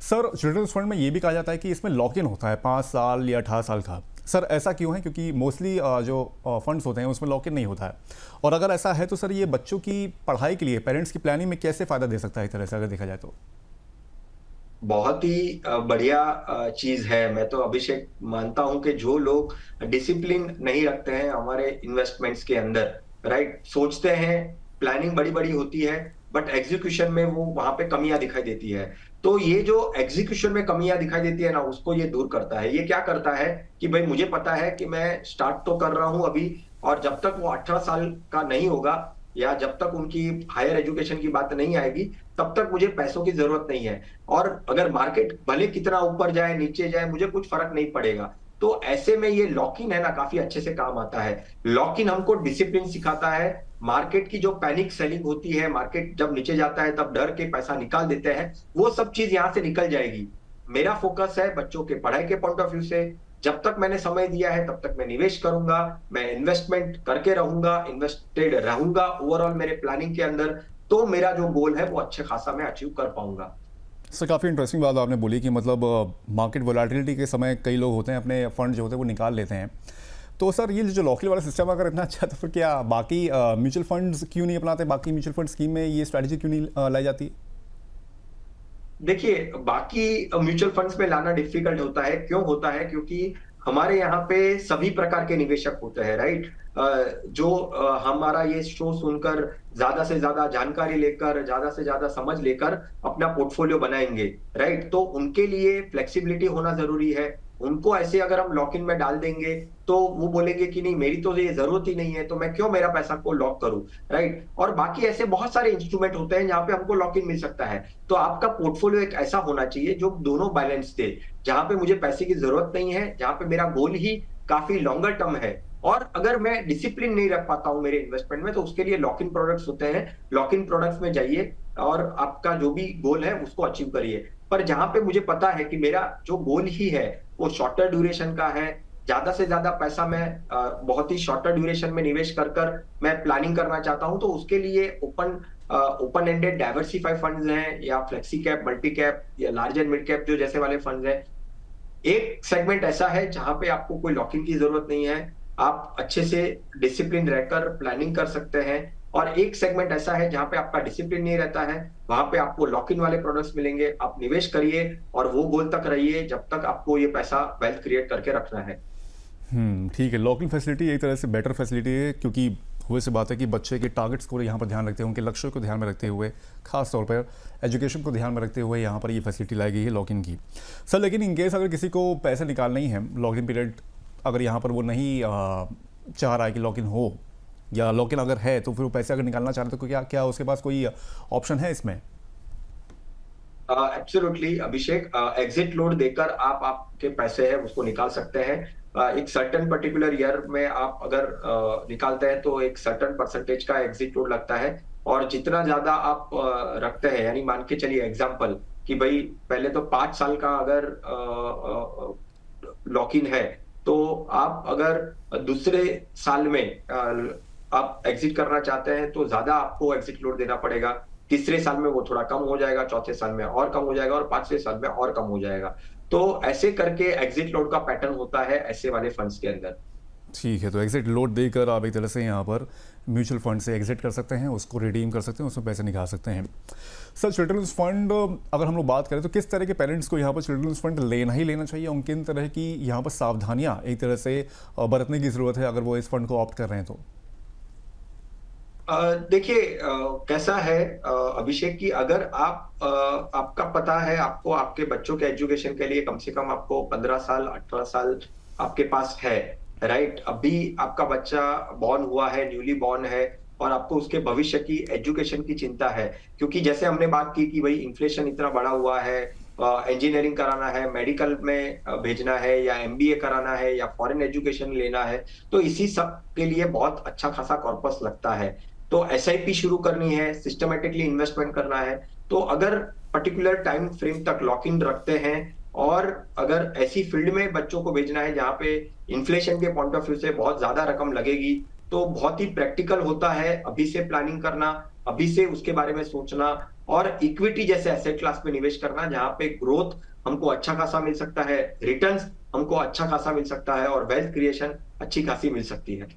Sir children's fund में ये भी कहा जाता है कि इसमें लॉक इन होता है 5 साल या 18 साल का। सर ऐसा क्यों है? क्योंकि मोस्टली जो फंड्स होते हैं उसमें लॉक इन नहीं होता है। और अगर ऐसा है तो सर ये बच्चों की पढ़ाई के लिए पेरेंट्स की प्लानिंग में कैसे फ़ायदा दे सकता है, एक तरह से अगर देखा जाए तो? बहुत ही बढ़िया चीज है। मैं तो अभिषेक मानता हूं कि जो लोग डिसिप्लिन नहीं रखते हैं हमारे इन्वेस्टमेंट्स के अंदर, राइट, सोचते हैं, प्लानिंग बड़ी बड़ी होती है, बट एग्जीक्यूशन में वो वहां पे कमियां दिखाई देती है। तो ये जो एग्जीक्यूशन में कमियां दिखाई देती है ना, उसको ये दूर करता है। ये क्या करता है कि भाई मुझे पता है कि मैं स्टार्ट तो कर रहा हूं अभी, और जब तक वो 18 साल का नहीं होगा या जब तक उनकी हायर एजुकेशन की बात नहीं आएगी, तब तक मुझे पैसों की जरूरत नहीं है। और अगर मार्केट भले कितना ऊपर जाए नीचे जाए, मुझे कुछ फर्क नहीं पड़ेगा। तो ऐसे में ये लॉक इन है ना, काफी अच्छे से काम आता है। लॉक इन हमको डिसिप्लिन सिखाता है। मार्केट की जो पैनिक सेलिंग होती है, मार्केट जब नीचे जाता है तब डर के पैसा निकाल देते हैं, वो सब चीज यहां से निकल जाएगी। मेरा फोकस है बच्चों के पढ़ाई के पॉइंट ऑफ व्यू से। जब तक मैंने समय दिया है तब तक मैं निवेश करूंगा, मैं इन्वेस्टमेंट करके रहूंगा, इन्वेस्टेड रहूंगा ओवरऑल मेरे प्लानिंग के अंदर। तो मेरा जो गोल है वो अच्छे खासा मैं अचीव कर पाऊंगा। सर काफ़ी इंटरेस्टिंग बात आपने बोली कि मतलब मार्केट वोलेटिलिटी के समय कई लोग होते हैं अपने फंड जो होते हैं वो निकाल लेते हैं। तो सर ये जो लॉक इन वाला सिस्टम अगर इतना अच्छा है तो फिर क्या बाकी म्यूचुअल फंड्स क्यों नहीं अपनाते? बाकी म्यूचुअल फंड स्कीम में ये स्ट्रैटेजी क्यों नहीं लाई जाती? देखिए, बाकी म्यूचुअल फंड्स में लाना डिफिकल्ट होता है। क्यों होता है? क्योंकि हमारे यहाँ पे सभी प्रकार के निवेशक होते हैं, राइट। जो हमारा ये शो सुनकर ज्यादा से ज्यादा जानकारी लेकर, ज्यादा से ज्यादा समझ लेकर अपना पोर्टफोलियो बनाएंगे, राइट। तो उनके लिए फ्लेक्सिबिलिटी होना जरूरी है। उनको ऐसे अगर हम लॉक इन में डाल देंगे तो वो बोलेंगे कि नहीं, मेरी तो ये जरूरत ही नहीं है, तो मैं क्यों मेरा पैसा को लॉक करूं, राइट। और बाकी ऐसे बहुत सारे इंस्ट्रूमेंट होते हैं जहां पे हमको लॉक इन मिल सकता है। तो आपका पोर्टफोलियो एक ऐसा होना चाहिए जो दोनों बैलेंस दे, जहां पे मुझे पैसे की जरूरत नहीं है, जहां पे मेरा गोल ही काफी लॉन्गर टर्म है। और अगर मैं डिसिप्लिन नहीं रख पाता हूं मेरे इन्वेस्टमेंट में, तो उसके लिए लॉक इन प्रोडक्ट्स होते हैं। लॉक इन प्रोडक्ट्स में जाइए और आपका जो भी गोल है उसको अचीव करिए। पर जहां पे मुझे पता है कि मेरा जो गोल ही है वो शॉर्टर ड्यूरेशन का है, ज्यादा से ज्यादा पैसा मैं बहुत ही शॉर्टर ड्यूरेशन में निवेश कर कर मैं प्लानिंग करना चाहता हूं, तो उसके लिए ओपन एंडेड डाइवर्सिफाई फंड्स हैं, या फ्लेक्सी कैप, मल्टी कैप, या लार्ज एंड मिड कैप जो जैसे वाले फंड्स हैं। एक सेगमेंट ऐसा है जहां पे आपको कोई लॉक इन की जरूरत नहीं है, आप अच्छे से डिसिप्लिन रहकर प्लानिंग कर सकते हैं। और एक सेगमेंट ऐसा है जहां पे आपका डिसिप्लिन नहीं रहता है, वहां पे आपको लॉक इन वाले प्रोडक्ट्स मिलेंगे। आप निवेश करिए और वो गोल तक रहिए जब तक आपको ये पैसा वेल्थ क्रिएट करके रखना है। ठीक है। लॉक इन फैसिलिटी एक तरह से बेटर फैसिलिटी है, क्योंकि हुए से बात है कि बच्चे के टारगेट्स को यहाँ पर ध्यान रखते हुए, उनके लक्ष्यों को ध्यान में रखते हुए, खास तौर पर एजुकेशन को ध्यान में रखते हुए यहाँ पर ये फैसिलिटी लाई गई है लॉक इन की। सर लेकिन इन केस अगर किसी को पैसे निकालने ही हैं, लॉक इन पीरियड अगर यहाँ पर वो नहीं चाह रहा है कि लॉक इन हो, या लॉक इन अगर है तो फिर वो पैसे अगर निकालना चाह रहे हैं तो क्या क्या उसके पास कोई ऑप्शन है इसमें? एब्सोल्युटली अभिषेक, एग्जिट लोड देकर आप आपके पैसे हैं उसको निकाल सकते हैं। एक सर्टेन पर्टिकुलर ईयर में आप अगर निकालते हैं तो एक सर्टेन परसेंटेज का एग्जिट लोड लगता है। और जितना ज्यादा आप रखते हैं, यानी मान के चलिए एग्जांपल कि भाई पहले तो 5 साल का अगर लॉक इन है, तो आप अगर दूसरे साल में आप एग्जिट करना चाहते हैं तो ज्यादा आपको एग्जिट लोड देना पड़ेगा। तीसरे साल में वो थोड़ा कम हो जाएगा, चौथे साल में और कम हो जाएगा, और पांचवें साल में और कम हो जाएगा। तो ऐसे करके एग्जिट लोड का पैटर्न होता है ऐसे वाले फंड्स के अंदर। ठीक है, तो एग्जिट लोड देकर आप एक तरह से यहाँ पर म्यूचुअल फंड से एग्जिट कर सकते हैं, उसको रिडीम कर सकते हैं, उसमें पैसे निकाल सकते हैं। सर चिल्ड्रंस फंड अगर हम लोग बात करें तो किस तरह के पेरेंट्स को यहाँ पर चिल्ड्रंस फंड लेना ही लेना चाहिए? और किन तरह की यहाँ पर सावधानियाँ एक तरह से बरतने की ज़रूरत है अगर वो इस फंड को ऑप्ट कर रहे हैं तो? देखिए, कैसा है अभिषेक, की अगर आपका पता है आपको आपके बच्चों के एजुकेशन के लिए कम से कम आपको 15 साल 18 साल आपके पास है, राइट। अभी आपका बच्चा बॉर्न हुआ है, न्यूली बॉर्न है, और आपको उसके भविष्य की एजुकेशन की चिंता है। क्योंकि जैसे हमने बात की कि भाई इन्फ्लेशन इतना बढ़ा हुआ है, इंजीनियरिंग कराना है, मेडिकल में भेजना है, या एमबीए कराना है, या फॉरेन एजुकेशन लेना है, तो इसी सब के लिए बहुत अच्छा खासा कॉर्पस लगता है। तो एसआईपी शुरू करनी है, सिस्टमेटिकली इन्वेस्टमेंट करना है। तो अगर पर्टिकुलर टाइम फ्रेम तक लॉक इन रखते हैं, और अगर ऐसी फील्ड में बच्चों को भेजना है जहां पे इन्फ्लेशन के पॉइंट ऑफ व्यू से बहुत ज्यादा रकम लगेगी, तो बहुत ही प्रैक्टिकल होता है अभी से प्लानिंग करना, अभी से उसके बारे में सोचना, और इक्विटी जैसे एसेट क्लास पे निवेश करना जहां पे ग्रोथ हमको अच्छा खासा मिल सकता है, रिटर्न्स हमको अच्छा खासा मिल सकता है, और वेल्थ क्रिएशन अच्छी खासी मिल सकती है।